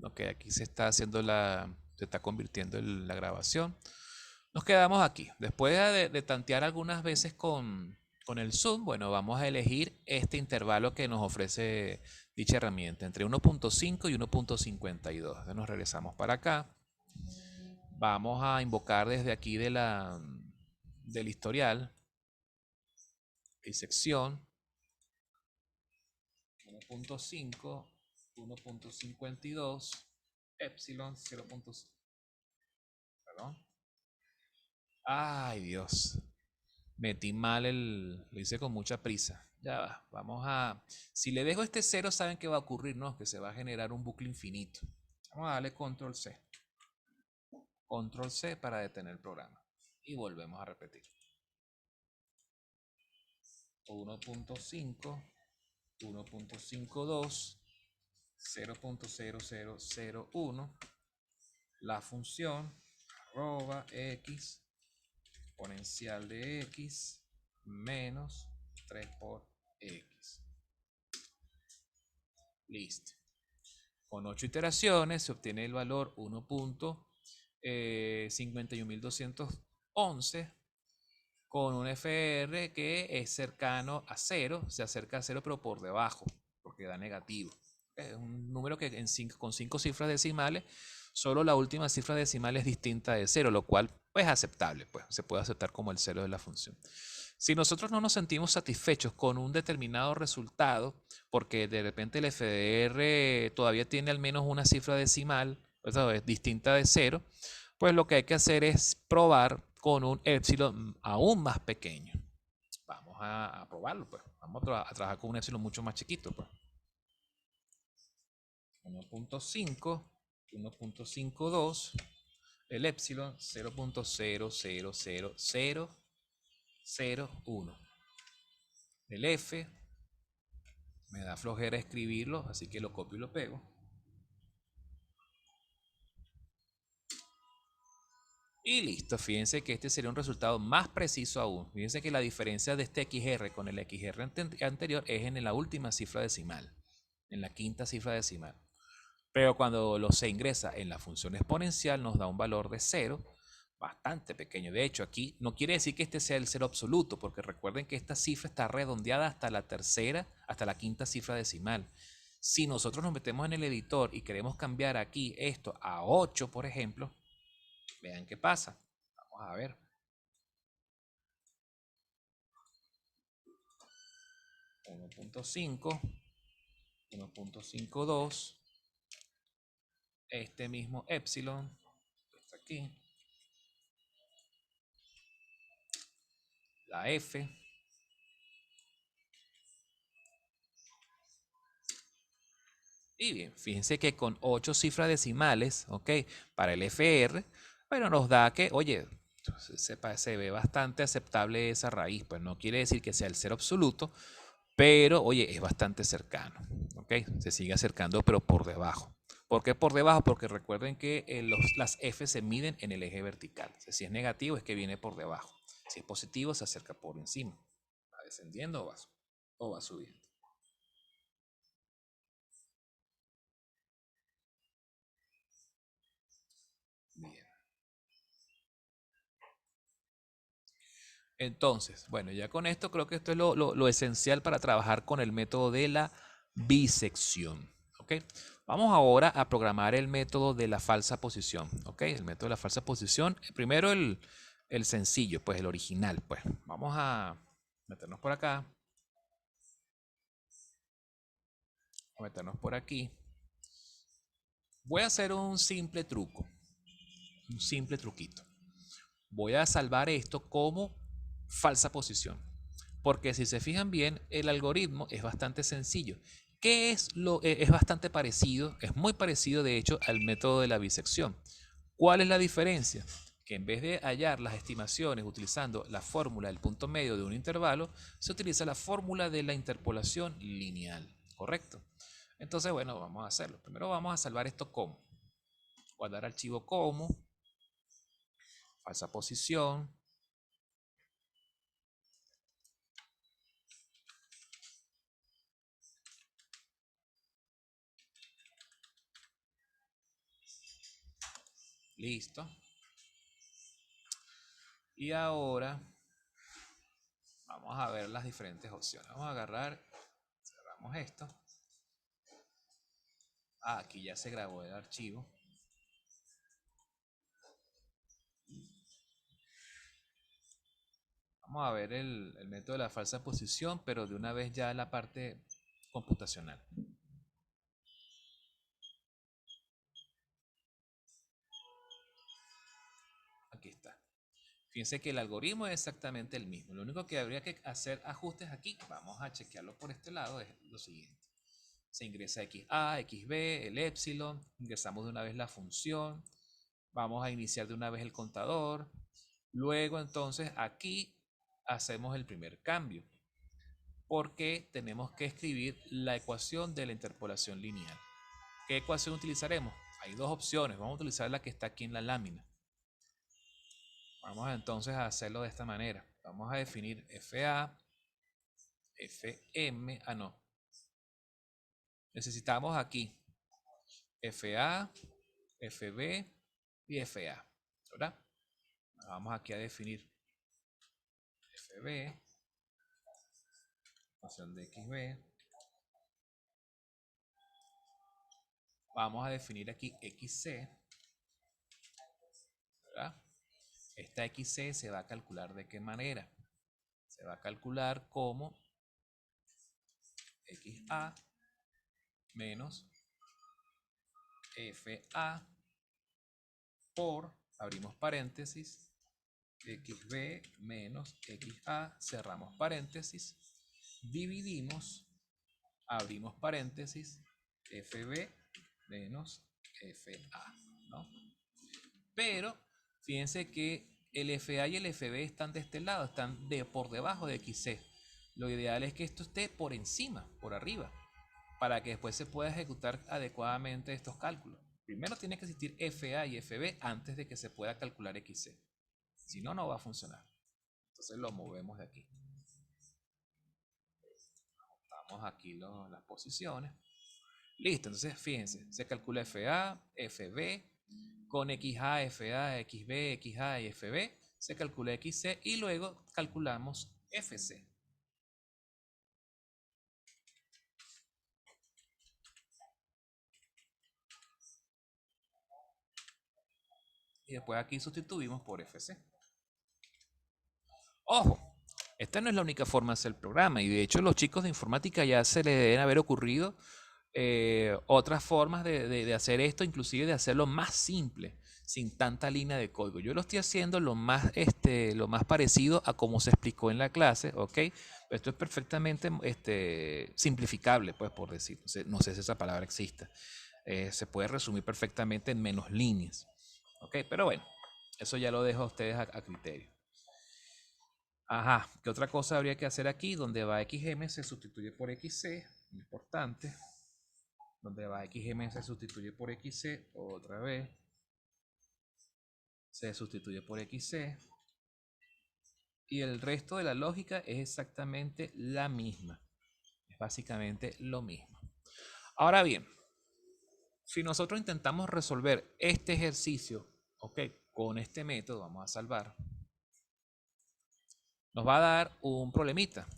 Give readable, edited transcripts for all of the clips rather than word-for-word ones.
Ok, aquí se está haciendo se está convirtiendo en la grabación. Nos quedamos aquí. Después de tantear algunas veces con el zoom, bueno, vamos a elegir este intervalo que nos ofrece dicha herramienta, entre 1.5 y 1.52. Entonces nos regresamos para acá. Vamos a invocar desde aquí del historial y sección 1.5, 1.52, epsilon 0. Perdón. Ay, Dios. Metí mal lo hice con mucha prisa. Ya va, vamos a... Si le dejo este cero, ¿saben qué va a ocurrir? No, que se va a generar un bucle infinito. Vamos a darle control C. Control C para detener el programa. Y volvemos a repetir. 1.5, 1.52, 0.0001. La función arroba x exponencial de x menos 3 por x. Listo. Con 8 iteraciones se obtiene el valor 1.51211 con un FR que es cercano a 0, se acerca a 0 pero por debajo, porque da negativo. Es un número que con 5 cifras decimales, solo la última cifra decimal es distinta de 0, lo cual es aceptable, pues se puede aceptar como el 0 de la función. Si nosotros no nos sentimos satisfechos con un determinado resultado, porque de repente el FDR todavía tiene al menos una cifra decimal, es distinta de 0, pues lo que hay que hacer es probar con un epsilon aún más pequeño. Vamos a probarlo, pues. Vamos a trabajar con un epsilon mucho más chiquito, pues. 1.5, 1.52, el epsilon 0.0000001. El F me da flojera escribirlo, así que lo copio y lo pego. Y listo, fíjense que este sería un resultado más preciso aún. Fíjense que la diferencia de este XR con el XR anterior es en la última cifra decimal, en la quinta cifra decimal. Pero cuando se ingresa en la función exponencial nos da un valor de 0 bastante pequeño. De hecho, aquí no quiere decir que este sea el 0 absoluto, porque recuerden que esta cifra está redondeada hasta la tercera, hasta la quinta cifra decimal. Si nosotros nos metemos en el editor y queremos cambiar aquí esto a 8, por ejemplo, vean qué pasa. Vamos a ver. 1.5, 1.52, este mismo epsilon, está aquí, la F, y bien, fíjense que con 8 cifras decimales, ok, para el FR, bueno, nos da que, oye, se ve bastante aceptable esa raíz, pues no quiere decir que sea el cero absoluto, pero oye, es bastante cercano, ok, se sigue acercando, pero por debajo. ¿Por qué por debajo? Porque recuerden que las F se miden en el eje vertical. Si es negativo es que viene por debajo. Si es positivo se acerca por encima. ¿Va descendiendo o va subiendo? Bien. Entonces, bueno, ya con esto creo que esto es lo esencial para trabajar con el método de la bisección. ¿Ok? Vamos ahora a programar el método de la falsa posición. ¿Ok? El método de la falsa posición. Primero el sencillo, pues el original. Pues vamos a meternos por acá. A meternos por aquí. Voy a hacer un simple truco. Un simple truquito. Voy a salvar esto como falsa posición. Porque si se fijan bien, el algoritmo es bastante sencillo. ¿Qué es es bastante parecido, es muy parecido de hecho al método de la bisección? ¿Cuál es la diferencia? Que en vez de hallar las estimaciones utilizando la fórmula del punto medio de un intervalo, se utiliza la fórmula de la interpolación lineal, ¿correcto? Entonces, bueno, vamos a hacerlo. Primero vamos a salvar esto como. Guardar archivo como, falsa posición, Listo. Y ahora vamos a ver las diferentes opciones. Vamos a agarrar, cerramos esto. Aquí ya se grabó el archivo. Vamos a ver el método de la falsa posición, pero de una vez ya en la parte computacional. Aquí está. Fíjense que el algoritmo es exactamente el mismo. Lo único que habría que hacer ajustes aquí, vamos a chequearlo por este lado, es lo siguiente. Se ingresa XA, XB, el epsilon, ingresamos de una vez la función, vamos a iniciar de una vez el contador, luego entonces aquí hacemos el primer cambio, porque tenemos que escribir la ecuación de la interpolación lineal. ¿Qué ecuación utilizaremos? Hay dos opciones, vamos a utilizar la que está aquí en la lámina. Vamos entonces a hacerlo de esta manera. Vamos a definir FA, FM, no. Necesitamos aquí FA, FB y FA, ¿verdad? Vamos aquí a definir FB, función de XB. Vamos a definir aquí XC, ¿verdad? Esta XC se va a calcular de qué manera. Se va a calcular como XA menos FA por, abrimos paréntesis, XB menos XA, cerramos paréntesis, dividimos, abrimos paréntesis, FB menos FA, ¿no? Pero fíjense que el FA y el FB están de este lado, están por debajo de XC. Lo ideal es que esto esté por encima, por arriba, para que después se pueda ejecutar adecuadamente estos cálculos. Primero tiene que existir FA y FB antes de que se pueda calcular XC. Si no, no va a funcionar. Entonces lo movemos de aquí. Ajustamos aquí las posiciones. Listo, entonces fíjense, se calcula FA, FB, con XA, FA, XB, XA y FB, se calcula XC y luego calculamos FC. Y después aquí sustituimos por FC. Ojo, esta no es la única forma de hacer el programa y de hecho los chicos de informática ya se les deben haber ocurrido otras formas de hacer esto, inclusive de hacerlo más simple, sin tanta línea de código. Yo lo estoy haciendo lo más parecido a como se explicó en la clase, ¿ok? Esto es perfectamente simplificable, pues por decir, no sé si esa palabra exista. Se puede resumir perfectamente en menos líneas, ¿ok? Pero bueno, eso ya lo dejo a ustedes a criterio. Ajá, ¿qué otra cosa habría que hacer aquí? Donde va XM se sustituye por XC, importante. Donde va XM se sustituye por XC, otra vez. Se sustituye por XC. Y el resto de la lógica es exactamente la misma. Es básicamente lo mismo. Ahora bien, si nosotros intentamos resolver este ejercicio, ok, con este método, vamos a salvar, nos va a dar un problemita,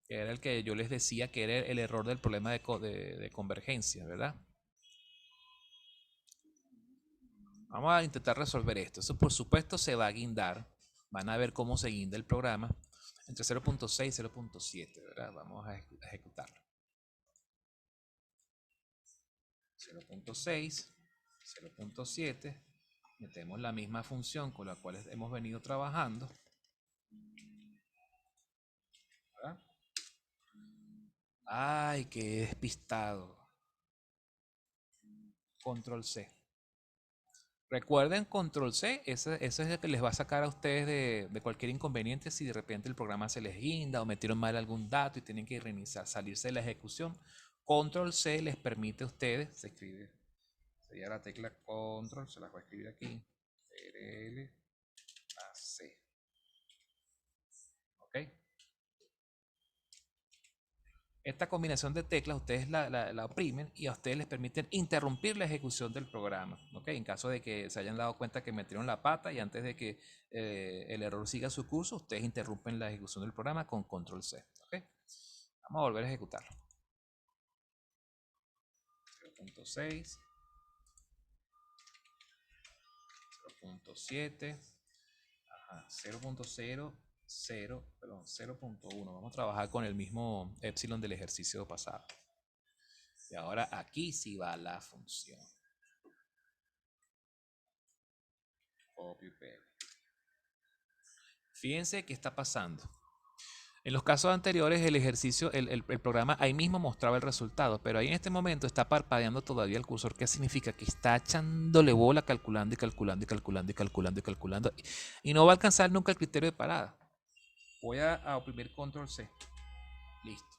que era el que yo les decía que era el error del problema de convergencia, ¿verdad? Vamos a intentar resolver esto. Eso por supuesto se va a guindar. Van a ver cómo se guinda el programa entre 0.6 y 0.7, ¿verdad? Vamos a ejecutarlo. 0.6, 0.7. Metemos la misma función con la cual hemos venido trabajando. ¿Verdad? Ay, qué despistado. Control C. Recuerden, control C, ese es el que les va a sacar a ustedes de cualquier inconveniente si de repente el programa se les guinda o metieron mal algún dato y tienen que reiniciar, salirse de la ejecución. Control C les permite a ustedes, se escribe, sería la tecla control, se las voy a escribir aquí, CTRL a C. ¿Ok? Esta combinación de teclas ustedes la oprimen y a ustedes les permiten interrumpir la ejecución del programa. ¿Ok? En caso de que se hayan dado cuenta que metieron la pata y antes de que el error siga su curso, ustedes interrumpen la ejecución del programa con control C. ¿Ok? Vamos a volver a ejecutarlo. 0.6, 0.7, 0.1. Vamos a trabajar con el mismo epsilon del ejercicio pasado. Y ahora aquí sí va la función. Copy, paste. Fíjense qué está pasando. En los casos anteriores el ejercicio, el programa ahí mismo mostraba el resultado, pero ahí en este momento está parpadeando todavía el cursor. ¿Qué significa? Que está echándole bola, calculando y calculando y calculando y calculando y calculando. Y no va a alcanzar nunca el criterio de parada. Voy a oprimir control C. Listo.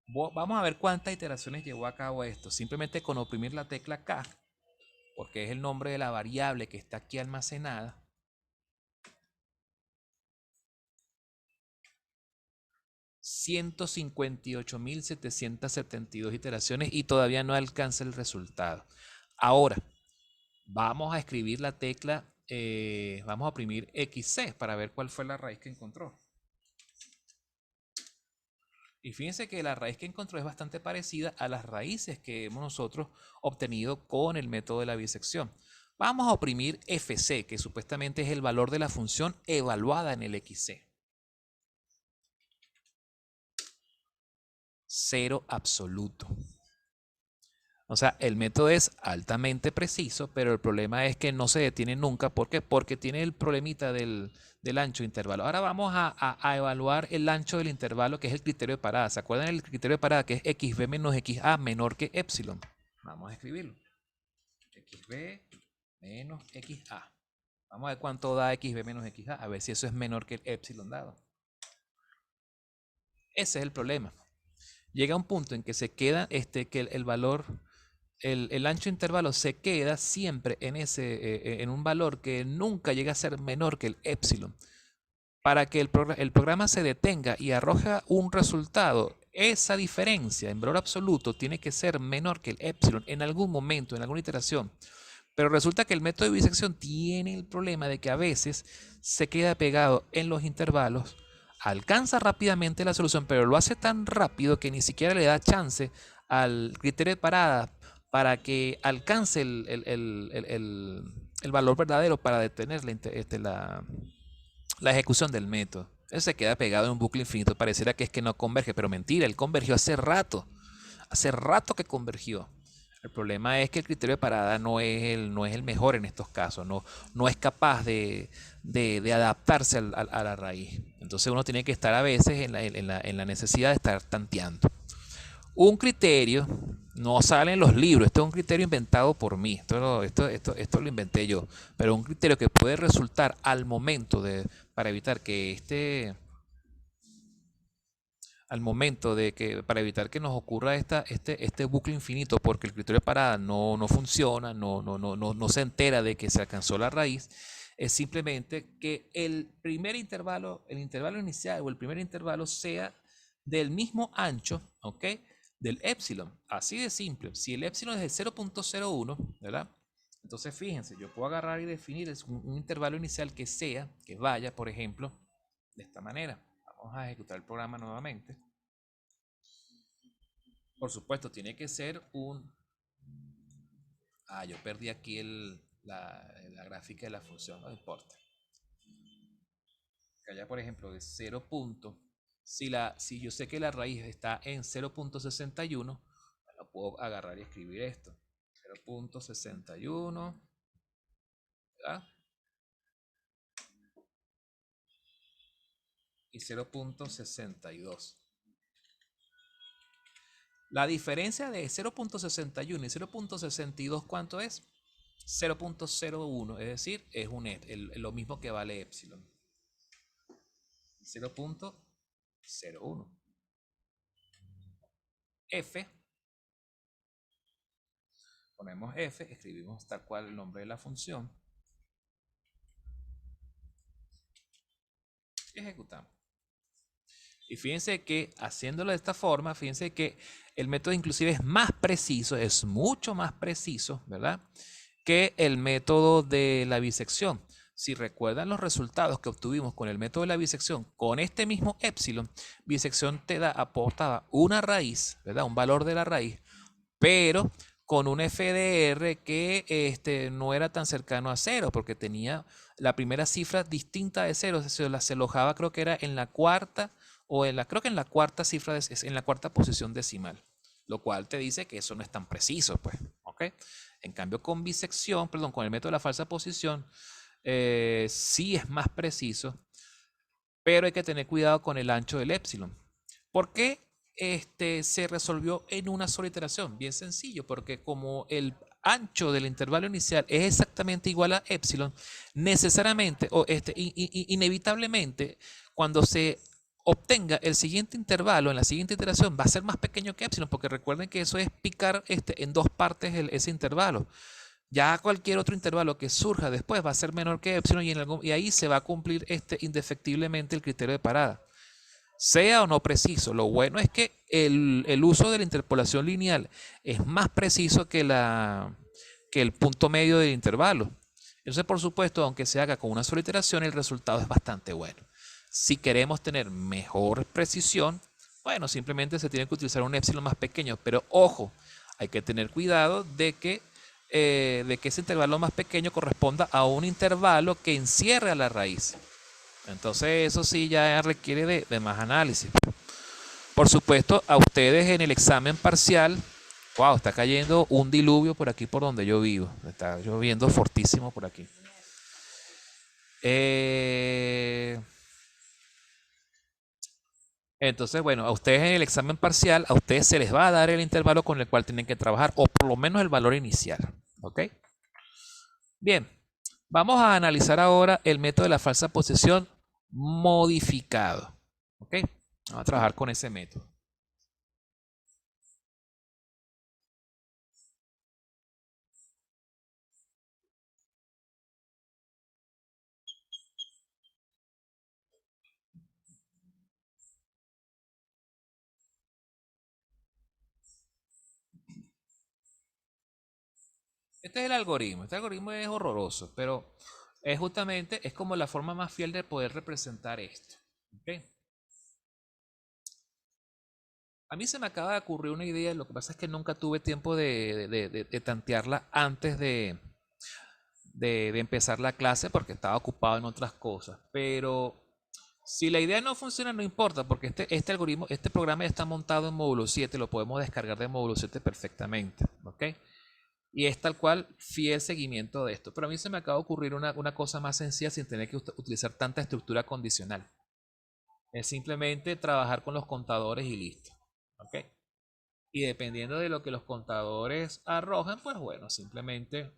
Vamos a ver cuántas iteraciones llevó a cabo esto. Simplemente con oprimir la tecla K, porque es el nombre de la variable que está aquí almacenada. 158.772 iteraciones y todavía no alcanza el resultado. Ahora, vamos a escribir la tecla, vamos a oprimir XC para ver cuál fue la raíz que encontró. Y fíjense que la raíz que encontró es bastante parecida a las raíces que hemos nosotros obtenido con el método de la bisección. Vamos a oprimir FC, que supuestamente es el valor de la función evaluada en el XC. 0 absoluto. O sea, el método es altamente preciso, pero el problema es que no se detiene nunca. ¿Por qué? Porque tiene el problemita del ancho de intervalo. Ahora vamos a evaluar el ancho del intervalo, que es el criterio de parada. ¿Se acuerdan del criterio de parada? Que es xb menos xa menor que epsilon. Vamos a escribirlo. xb menos xa. Vamos a ver cuánto da xb menos xa. A ver si eso es menor que el epsilon dado. Ese es el problema. Llega un punto en que se queda que el valor, el ancho intervalo se queda siempre en un valor que nunca llega a ser menor que el epsilon. Para que el programa se detenga y arroja un resultado, esa diferencia en valor absoluto tiene que ser menor que el epsilon en algún momento, en alguna iteración. Pero resulta que el método de bisección tiene el problema de que a veces se queda pegado en los intervalos, alcanza rápidamente la solución, pero lo hace tan rápido que ni siquiera le da chance al criterio de parada para que alcance el valor verdadero para detener la ejecución del método. Eso se queda pegado en un bucle infinito. Pareciera que es que no converge, pero mentira, él convergió hace rato. Hace rato que convergió. El problema es que el criterio de parada no es el mejor en estos casos, no es capaz de adaptarse a la raíz. Entonces uno tiene que estar a veces en la necesidad de estar tanteando. Un criterio no sale en los libros, esto es un criterio inventado por mí, esto lo inventé yo, pero un criterio que puede resultar al momento para evitar que para evitar que nos ocurra este bucle infinito, porque el criterio de parada no funciona, no se entera de que se alcanzó la raíz, es simplemente que el intervalo inicial o el primer intervalo sea del mismo ancho, ¿ok? Del epsilon. Así de simple. Si el epsilon es de 0.01, ¿verdad? Entonces fíjense, yo puedo agarrar y definir un intervalo inicial que vaya, por ejemplo, de esta manera. Vamos a ejecutar el programa nuevamente. Por supuesto, tiene que ser un... yo perdí aquí la gráfica de la función, no importa. Allá, por ejemplo, de 0. Si yo sé que la raíz está en 0.61, bueno, puedo agarrar y escribir esto. 0.61, ¿verdad? Y 0.62. La diferencia de 0.61 y 0.62, ¿cuánto es? 0.01, es decir, es lo mismo que vale epsilon. 0.01. F. Ponemos F, escribimos tal cual el nombre de la función. Y ejecutamos. Y fíjense que haciéndolo de esta forma, fíjense que el método inclusive es más preciso, es mucho más preciso, ¿verdad? Que el método de la bisección. Si recuerdan los resultados que obtuvimos con el método de la bisección, con este mismo epsilon, bisección te da, aportaba una raíz, ¿verdad? Un valor de la raíz, pero con un FDR que no era tan cercano a cero, porque tenía la primera cifra distinta de cero, se alojaba, creo que era en la cuarta, o creo que en la cuarta cifra, en la cuarta posición decimal, lo cual te dice que eso no es tan preciso, pues, ¿ok? En cambio, con bisección, perdón, con el método de la falsa posición, sí es más preciso, pero hay que tener cuidado con el ancho del epsilon. ¿Por qué se resolvió en una sola iteración? Bien sencillo, porque como el ancho del intervalo inicial es exactamente igual a epsilon, necesariamente o inevitablemente, cuando se obtenga el siguiente intervalo en la siguiente iteración, va a ser más pequeño que epsilon, porque recuerden que eso es picar en dos partes ese intervalo. Ya cualquier otro intervalo que surja después va a ser menor que epsilon y ahí se va a cumplir indefectiblemente el criterio de parada. Sea o no preciso, lo bueno es que el uso de la interpolación lineal es más preciso que el punto medio del intervalo. Entonces, por supuesto, aunque se haga con una sola iteración, el resultado es bastante bueno. Si queremos tener mejor precisión, bueno, simplemente se tiene que utilizar un epsilon más pequeño, pero ojo, hay que tener cuidado de que ese intervalo más pequeño corresponda a un intervalo que encierre a la raíz. Entonces eso sí ya requiere de más análisis. Por supuesto, a ustedes en el examen parcial, wow, está cayendo un diluvio por aquí por donde yo vivo. Está lloviendo fortísimo por aquí. Entonces, bueno, a ustedes en el examen parcial, a ustedes se les va a dar el intervalo con el cual tienen que trabajar, o por lo menos el valor inicial. ¿Ok? Bien, vamos a analizar ahora el método de la falsa posición modificado. ¿Ok? Vamos a trabajar con ese método. Este es el algoritmo. Este algoritmo es horroroso, pero es justamente, es como la forma más fiel de poder representar esto. ¿Ok? A mí se me acaba de ocurrir una idea, lo que pasa es que nunca tuve tiempo de tantearla antes de empezar la clase porque estaba ocupado en otras cosas. Pero si la idea no funciona, no importa, porque este algoritmo, este programa ya está montado en módulo 7, lo podemos descargar de módulo 7 perfectamente. ¿Ok? Y es tal cual fiel seguimiento de esto. Pero a mí se me acaba de ocurrir una cosa más sencilla sin tener que utilizar tanta estructura condicional. Es simplemente trabajar con los contadores y listo. ¿Ok? Y dependiendo de lo que los contadores arrojan, pues bueno, simplemente...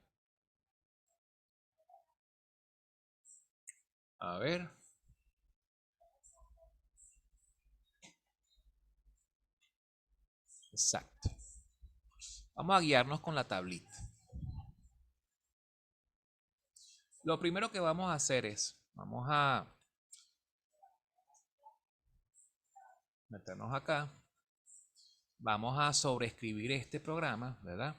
A ver. Exacto. Vamos a guiarnos con la tablita. Lo primero que vamos a hacer es, vamos a meternos acá. Vamos a sobreescribir este programa, ¿verdad?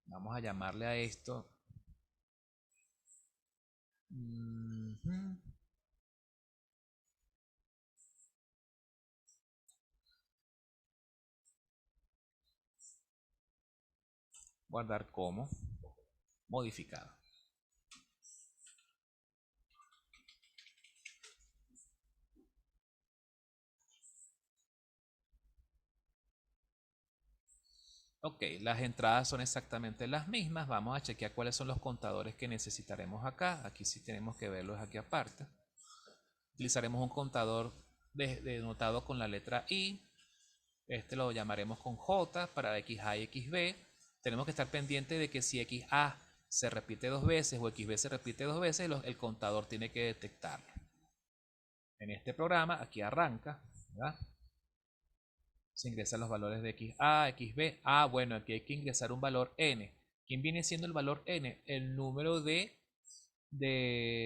Vamos a llamarle a esto. Guardar como modificado. Ok, las entradas son exactamente las mismas. Vamos a chequear cuáles son los contadores que necesitaremos acá. Aquí sí tenemos que verlos aquí aparte. Utilizaremos un contador denotado con la letra I. Este lo llamaremos con J para XA y XB. Tenemos que estar pendientes de que si XA se repite dos veces o XB se repite dos veces, el contador tiene que detectarlo. En este programa, aquí arranca, ¿verdad? Se ingresan los valores de XA, XB. Ah, bueno, aquí hay que ingresar un valor N. ¿Quién viene siendo el valor N? El número de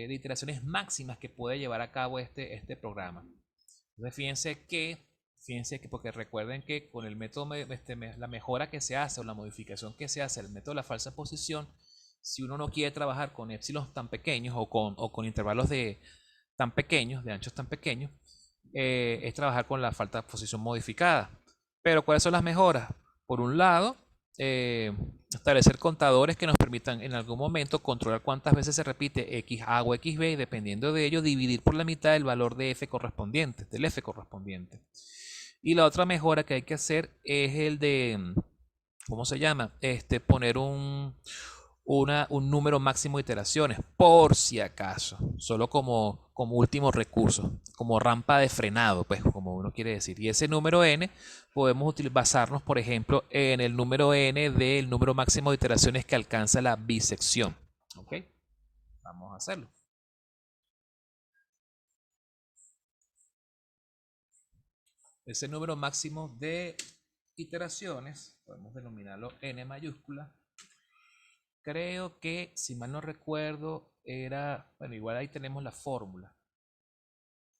iteraciones máximas que puede llevar a cabo este programa. Entonces fíjense que, porque recuerden que con el método, la mejora que se hace o la modificación que se hace al método de la falsa posición, si uno no quiere trabajar con épsilos tan pequeños o con intervalos tan pequeños, de anchos tan pequeños, es trabajar con la falta de posición modificada. Pero ¿cuáles son las mejoras? Por un lado, establecer contadores que nos permitan en algún momento controlar cuántas veces se repite XA o XB y dependiendo de ello dividir por la mitad el valor de F correspondiente, del F correspondiente. Y la otra mejora que hay que hacer es el de, ¿cómo se llama? Poner un número máximo de iteraciones, por si acaso, solo como último recurso, como rampa de frenado, pues, como uno quiere decir. Y ese número n podemos basarnos, por ejemplo, en el número n del número máximo de iteraciones que alcanza la bisección. ¿Ok? Vamos a hacerlo. Ese número máximo de iteraciones, podemos denominarlo n mayúscula. Creo que, si mal no recuerdo, era, bueno, igual ahí tenemos la fórmula.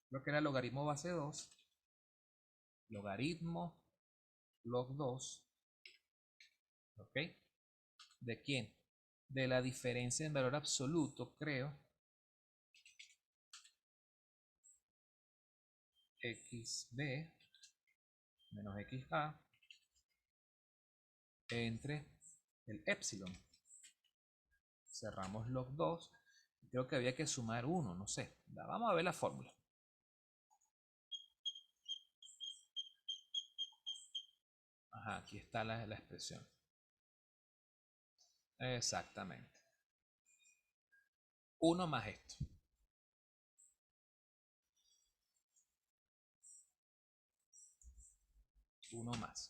Creo que era logaritmo base 2, logaritmo log 2, ¿ok? ¿De quién? De la diferencia en valor absoluto, creo, xb menos xa entre el epsilon. Cerramos log 2. Creo que había que sumar 1, no sé. Vamos a ver la fórmula. Ajá, aquí está la expresión. Exactamente. 1 más esto. Uno más.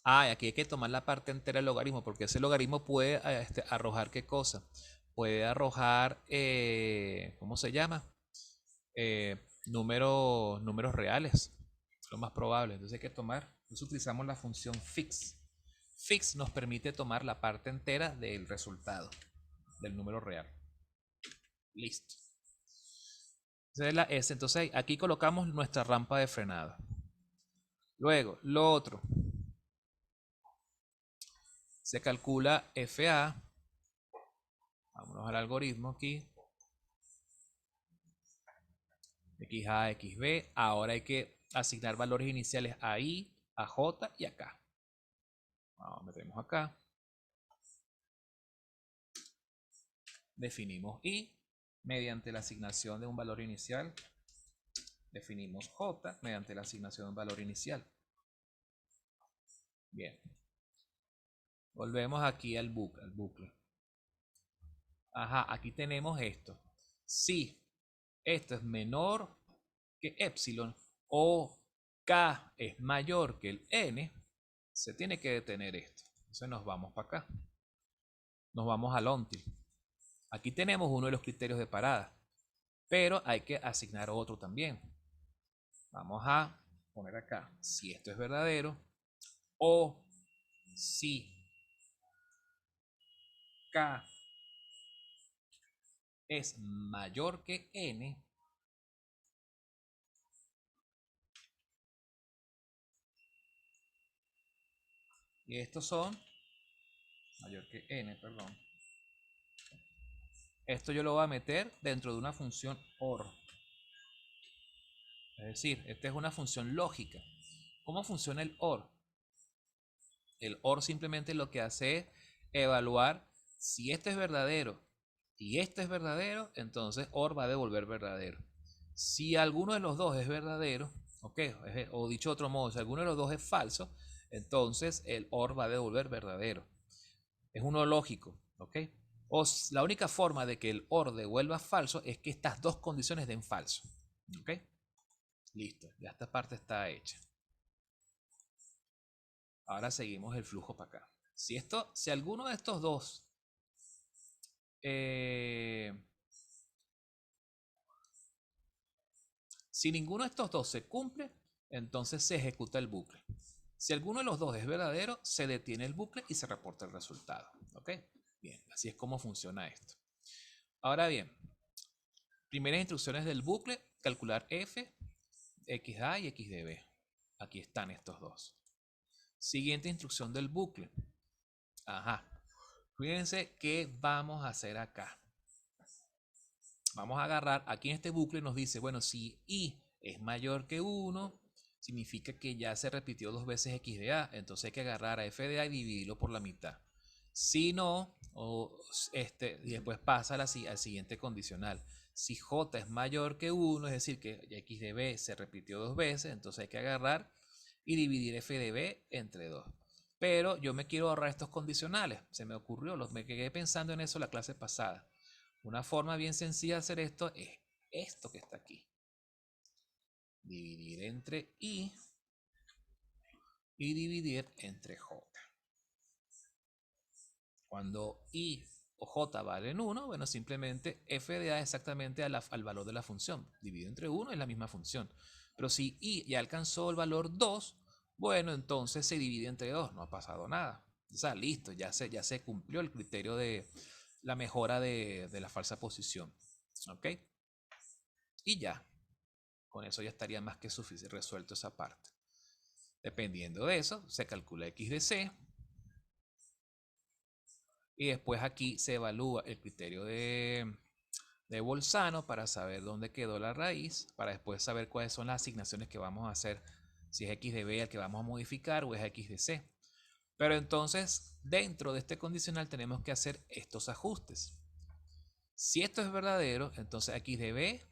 Ah, y aquí hay que tomar la parte entera del logaritmo, porque ese logaritmo puede arrojar ¿qué cosa? Puede arrojar, ¿cómo se llama? Números reales, lo más probable. Entonces hay que tomar, entonces utilizamos la función fix. Fix nos permite tomar la parte entera del resultado, del número real. Listo. Entonces aquí colocamos nuestra rampa de frenado. Luego, lo otro. Se calcula FA. Vámonos al algoritmo aquí. XA, XB. Ahora hay que asignar valores iniciales a I, a J y acá. Vamos, metemos acá. Definimos I mediante la asignación de un valor inicial. Definimos J mediante la asignación de un valor inicial. Bien. Volvemos aquí al bucle. Ajá, aquí tenemos esto. Si esto es menor que epsilon o K es mayor que el N, se tiene que detener esto. Entonces nos vamos para acá. Nos vamos al ONTIL. Aquí tenemos uno de los criterios de parada, pero hay que asignar otro también. Vamos a poner acá si esto es verdadero o si K es mayor que N, y estos son mayor que N, perdón. Esto yo lo voy a meter dentro de una función OR. Es decir, esta es una función lógica. ¿Cómo funciona el OR? El OR simplemente lo que hace es evaluar si esto es verdadero y esto es verdadero, entonces OR va a devolver verdadero. Si alguno de los dos es verdadero, okay, o dicho de otro modo, si alguno de los dos es falso, entonces el OR va a devolver verdadero. Es uno lógico, ¿ok? O la única forma de que el OR devuelva falso es que estas dos condiciones den falso, ¿ok? Listo, ya esta parte está hecha. Ahora seguimos el flujo para acá. Si alguno de estos dos si ninguno de estos dos se cumple, entonces se ejecuta el bucle. Si alguno de los dos es verdadero, se detiene el bucle y se reporta el resultado. ¿Ok? Bien, así es como funciona esto. Ahora bien, primeras instrucciones del bucle, calcular f, xA y xdb. Aquí están estos dos. Siguiente instrucción del bucle. Ajá. Fíjense qué vamos a hacer acá. Vamos a agarrar, aquí en este bucle nos dice, bueno, si i es mayor que 1, significa que ya se repitió 2 veces x de a, entonces hay que agarrar a f de a y dividirlo por la mitad. Si no, y después pasa al siguiente condicional. Si j es mayor que 1, es decir, que x de b se repitió 2 veces, entonces hay que agarrar y dividir f de b entre 2. Pero yo me quiero ahorrar estos condicionales. Se me ocurrió, me quedé pensando en eso la clase pasada. Una forma bien sencilla de hacer esto es esto que está aquí. Dividir entre i y dividir entre j. Cuando i o j valen 1, bueno, simplemente f de a es exactamente al valor de la función. Dividido entre 1 es la misma función. Pero si i ya alcanzó el valor 2, bueno, entonces se divide entre 2. No ha pasado nada. O sea, listo, ya se cumplió el criterio de la mejora de la falsa posición. ¿Ok? Y ya. Con eso ya estaría más que suficiente resuelto esa parte. Dependiendo de eso, se calcula x de c. Y después aquí se evalúa el criterio de Bolzano para saber dónde quedó la raíz, para después saber cuáles son las asignaciones que vamos a hacer, si es x de b el que vamos a modificar o es x de c. Pero entonces, dentro de este condicional tenemos que hacer estos ajustes. Si esto es verdadero, entonces a x de b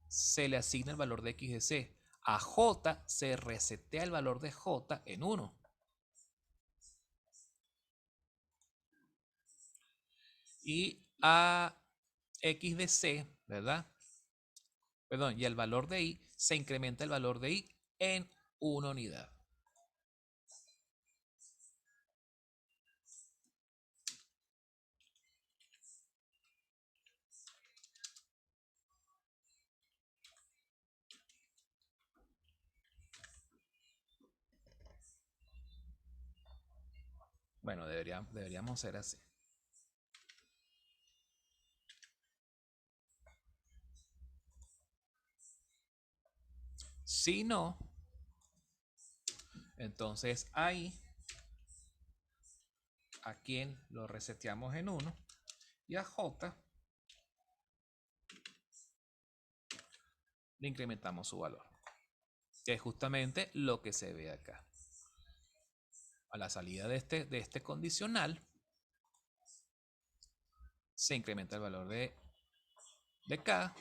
se le asigna el valor de x de c. A j se resetea el valor de j en 1. Y a x de c, ¿verdad? Perdón, y el valor de i se incrementa el valor de i en una unidad. Bueno, deberíamos ser así. Si no, entonces ahí a quien lo reseteamos en 1 y a j le incrementamos su valor, que es justamente lo que se ve acá. A la salida de este condicional se incrementa el valor de k,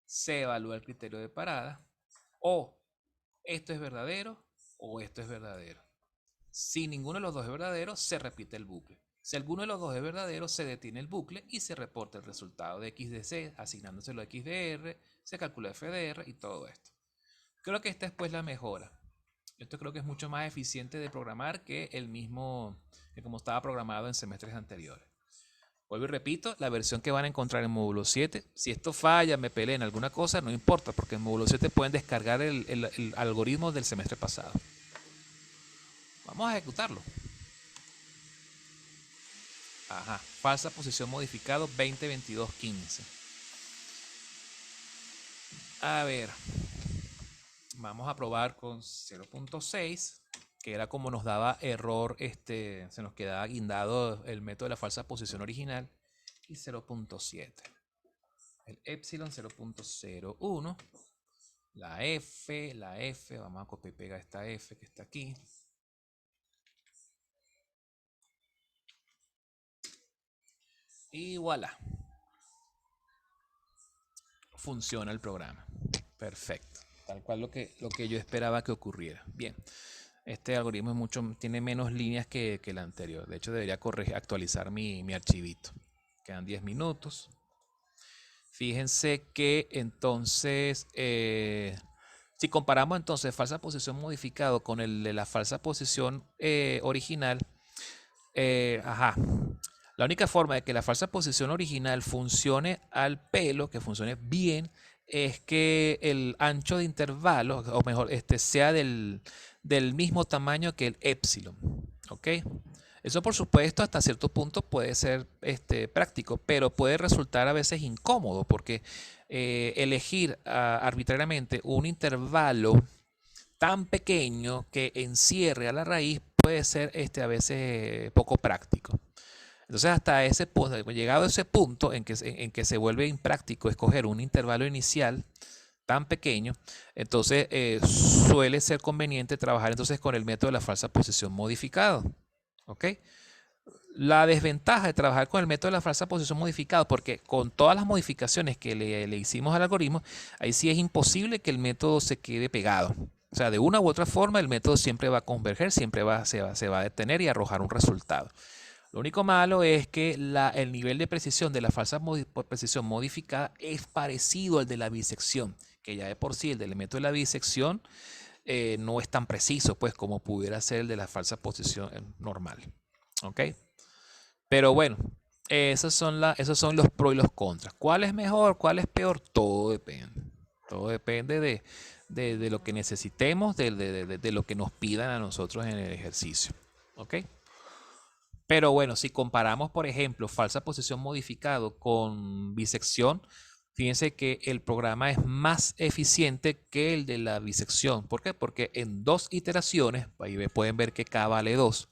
se evalúa el criterio de parada, o esto es verdadero o esto es verdadero. Si ninguno de los dos es verdadero, se repite el bucle. Si alguno de los dos es verdadero, se detiene el bucle y se reporta el resultado de x de c, asignándoselo a x de r, se calcula f de r y todo esto. Creo que esta es pues la mejora. Esto creo que es mucho más eficiente de programar que el mismo, que como estaba programado en semestres anteriores. Vuelvo y repito, la versión que van a encontrar en módulo 7, si esto falla, me peleen alguna cosa, no importa, porque en módulo 7 pueden descargar el algoritmo del semestre pasado. Vamos a ejecutarlo. Ajá, falsa posición modificado 2022-15. A ver, vamos a probar con 0.6, que era como nos daba error, se nos quedaba guindado el método de la falsa posición original, y 0.7. El epsilon 0.01, la F, vamos a copiar y pegar esta F que está aquí. Y voilà. Funciona el programa. Perfecto. Tal cual lo que yo esperaba que ocurriera. Bien. Este algoritmo tiene menos líneas que el anterior. De hecho, debería actualizar mi archivito. Quedan 10 minutos. Fíjense que entonces, si comparamos entonces falsa posición modificado con el de la falsa posición original, la única forma de que la falsa posición original funcione al pelo, que funcione bien, es que el ancho de intervalo, o mejor, sea del mismo tamaño que el epsilon. ¿Ok? Eso, por supuesto, hasta cierto punto puede ser práctico, pero puede resultar a veces incómodo porque elegir arbitrariamente un intervalo tan pequeño que encierre a la raíz puede ser a veces poco práctico. Entonces, hasta ese punto, llegado a ese punto en que se vuelve impráctico escoger un intervalo inicial tan pequeño, entonces suele ser conveniente trabajar entonces con el método de la falsa posición modificado. ¿Ok? La desventaja de trabajar con el método de la falsa posición modificado, porque con todas las modificaciones que le hicimos al algoritmo, ahí sí es imposible que el método se quede pegado. O sea, de una u otra forma, el método siempre va a converger, siempre se va a detener y arrojar un resultado. Lo único malo es que el nivel de precisión de la falsa precisión modificada es parecido al de la bisección, que ya de por sí el del método de la bisección no es tan preciso pues como pudiera ser el de la falsa posición normal. ¿Ok? Pero bueno, esos son los pros y los contras. ¿Cuál es mejor? ¿Cuál es peor? Todo depende. Todo depende de lo que necesitemos, de lo que nos pidan a nosotros en el ejercicio. ¿Ok? Pero bueno, si comparamos, por ejemplo, falsa posición modificado con bisección, fíjense que el programa es más eficiente que el de la bisección. ¿Por qué? Porque en dos iteraciones, ahí pueden ver que K vale 2,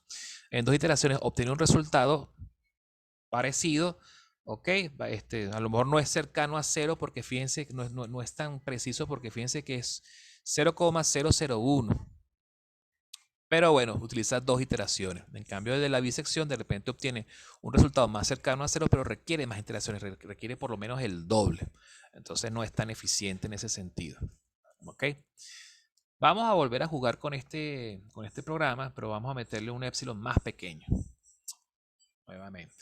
en dos iteraciones obtiene un resultado parecido, ¿ok? A lo mejor no es cercano a cero porque fíjense que no es tan preciso porque fíjense que es 0,001. Pero bueno, utiliza dos iteraciones. En cambio, de la bisección, de repente obtiene un resultado más cercano a cero, pero requiere más iteraciones, requiere por lo menos el doble. Entonces no es tan eficiente en ese sentido. ¿Ok? Vamos a volver a jugar con este programa, pero vamos a meterle un epsilon más pequeño. Nuevamente.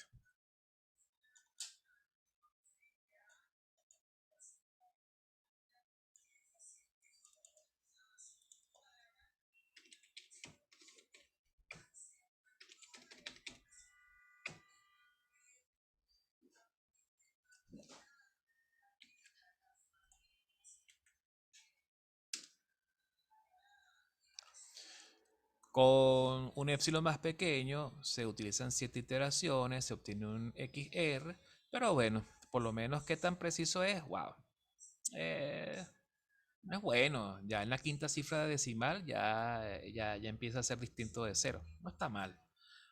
Con un epsilon más pequeño se utilizan 7 iteraciones, se obtiene un XR, pero bueno, por lo menos qué tan preciso es, wow. Eh, no es bueno, ya en la quinta cifra decimal ya empieza a ser distinto de cero, no está mal.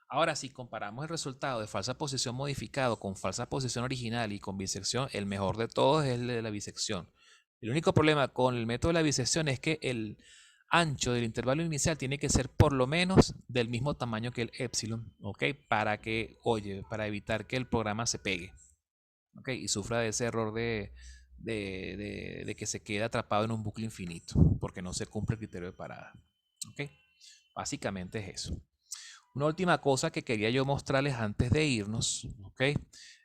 Ahora, si comparamos el resultado de falsa posición modificado con falsa posición original y con bisección, el mejor de todos es el de la bisección. El único problema con el método de la bisección es que el ancho del intervalo inicial tiene que ser por lo menos del mismo tamaño que el epsilon, ¿ok? Para evitar que el programa se pegue, ¿ok? Y sufra de ese error de que se quede atrapado en un bucle infinito, porque no se cumple el criterio de parada, ¿ok? Básicamente es eso. Una última cosa que quería yo mostrarles antes de irnos, ¿ok?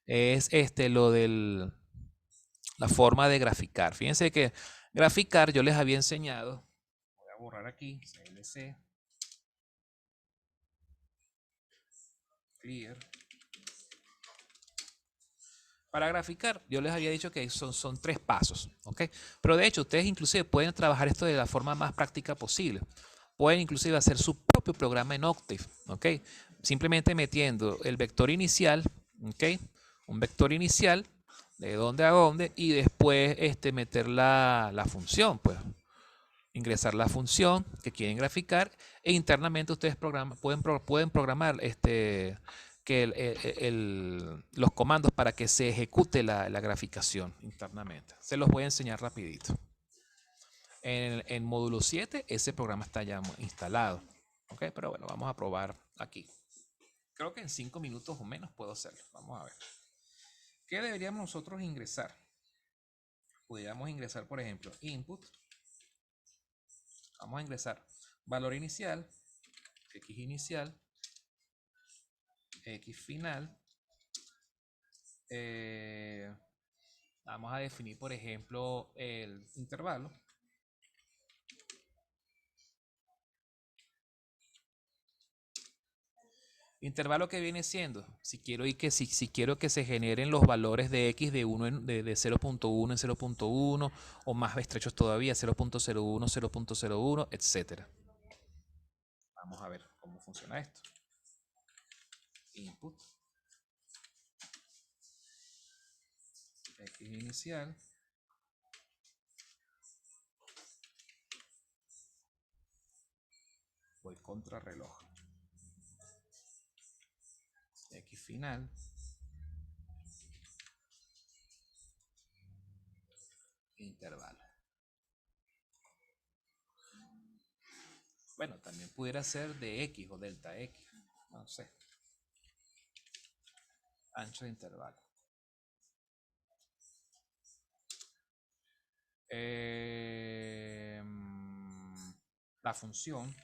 Es lo de la forma de graficar. Fíjense que graficar yo les había enseñado. Voy a borrar aquí, CLC, clear. Para graficar, yo les había dicho que son 3 pasos, ¿ok? Pero de hecho, ustedes inclusive pueden trabajar esto de la forma más práctica posible. Pueden inclusive hacer su propio programa en Octave, ¿ok? Simplemente metiendo el vector inicial, ¿ok? Un vector inicial, de dónde a dónde, y después meter la función, pues. Ingresar la función que quieren graficar e internamente ustedes pueden programar que los comandos para que se ejecute la graficación internamente. Se los voy a enseñar rapidito. En módulo 7 ese programa está ya instalado. ¿Ok? Pero bueno, vamos a probar aquí. Creo que en 5 minutos o menos puedo hacerlo. Vamos a ver. ¿Qué deberíamos nosotros ingresar? Podríamos ingresar, por ejemplo, input. Vamos a ingresar valor inicial, x inicial, x final. Vamos a definir, por ejemplo, el intervalo. Intervalo que viene siendo, si quiero que se generen los valores de x de 0.1 en 0.1 o más estrechos todavía, 0.01, 0.01, etcétera. Vamos a ver cómo funciona esto. input, x inicial, voy contra reloj, x final, intervalo. Bueno, también pudiera ser de x o delta x, no sé. Ancho de intervalo. La función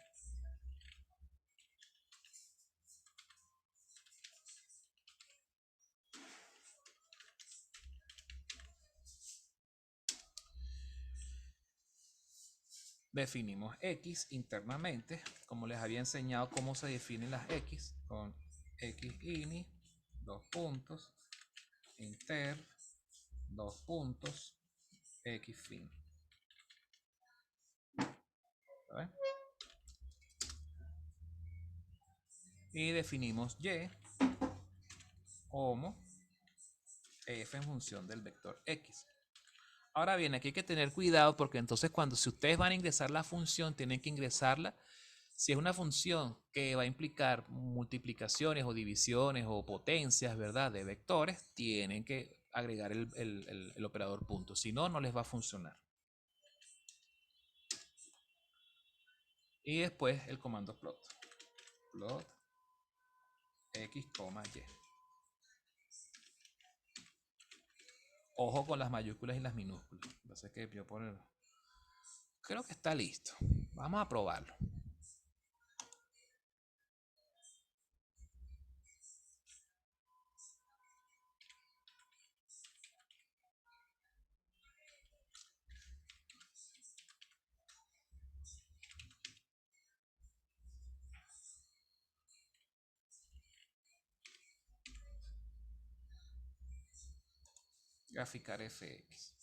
definimos x internamente, como les había enseñado cómo se definen las x, con x ini, dos puntos, inter, dos puntos, x fin. ¿Ven? Y definimos y como f en función del vector x. Ahora bien, aquí hay que tener cuidado porque entonces si ustedes van a ingresar la función, tienen que ingresarla. Si es una función que va a implicar multiplicaciones o divisiones o potencias, ¿verdad? De vectores, tienen que agregar el operador punto. Si no, no les va a funcionar. Y después el comando plot. Plot x, y. Ojo con las mayúsculas y las minúsculas. Entonces que yo poner. Creo que está listo. Vamos a probarlo. Graficar fx.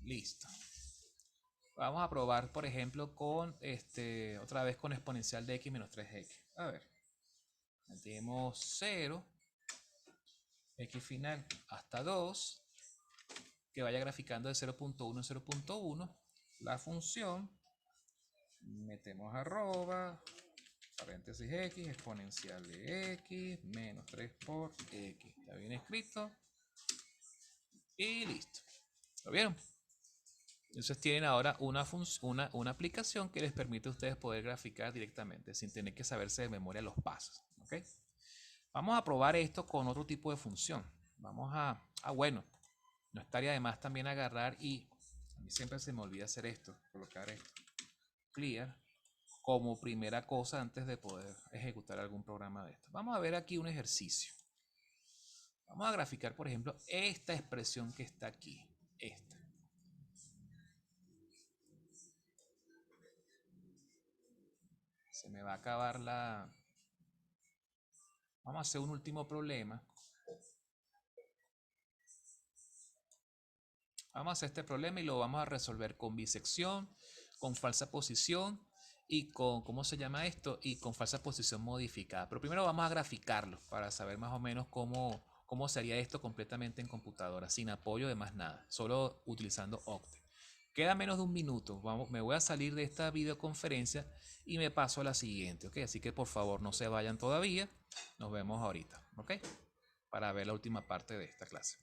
Listo. Vamos a probar, por ejemplo, con otra vez con exponencial de x menos 3x. A ver. Metemos 0, x final hasta 2, que vaya graficando de 0.1 a 0.1. La función, metemos arroba, paréntesis x, exponencial de x, menos 3 por x. Está bien escrito. Y listo. ¿Lo vieron? Entonces tienen ahora una aplicación que les permite a ustedes poder graficar directamente sin tener que saberse de memoria los pasos. ¿Ok? Vamos a probar esto con otro tipo de función. Vamos bueno, no estaría de más también agarrar y a mí siempre se me olvida hacer esto, colocar esto, clear, como primera cosa antes de poder ejecutar algún programa de esto. Vamos a ver aquí un ejercicio. Vamos a graficar, por ejemplo, esta expresión que está aquí, esta. Se me va a acabar la... Vamos a hacer un último problema. Vamos a hacer este problema y lo vamos a resolver con bisección, con falsa posición y con, ¿cómo se llama esto? Y con falsa posición modificada. Pero primero vamos a graficarlo para saber más o menos cómo sería esto completamente en computadora, sin apoyo de más nada, solo utilizando Octave. Queda menos de un minuto. Me voy a salir de esta videoconferencia y me paso a la siguiente, ¿ok? Así que por favor no se vayan todavía. Nos vemos ahorita, ¿ok? Para ver la última parte de esta clase.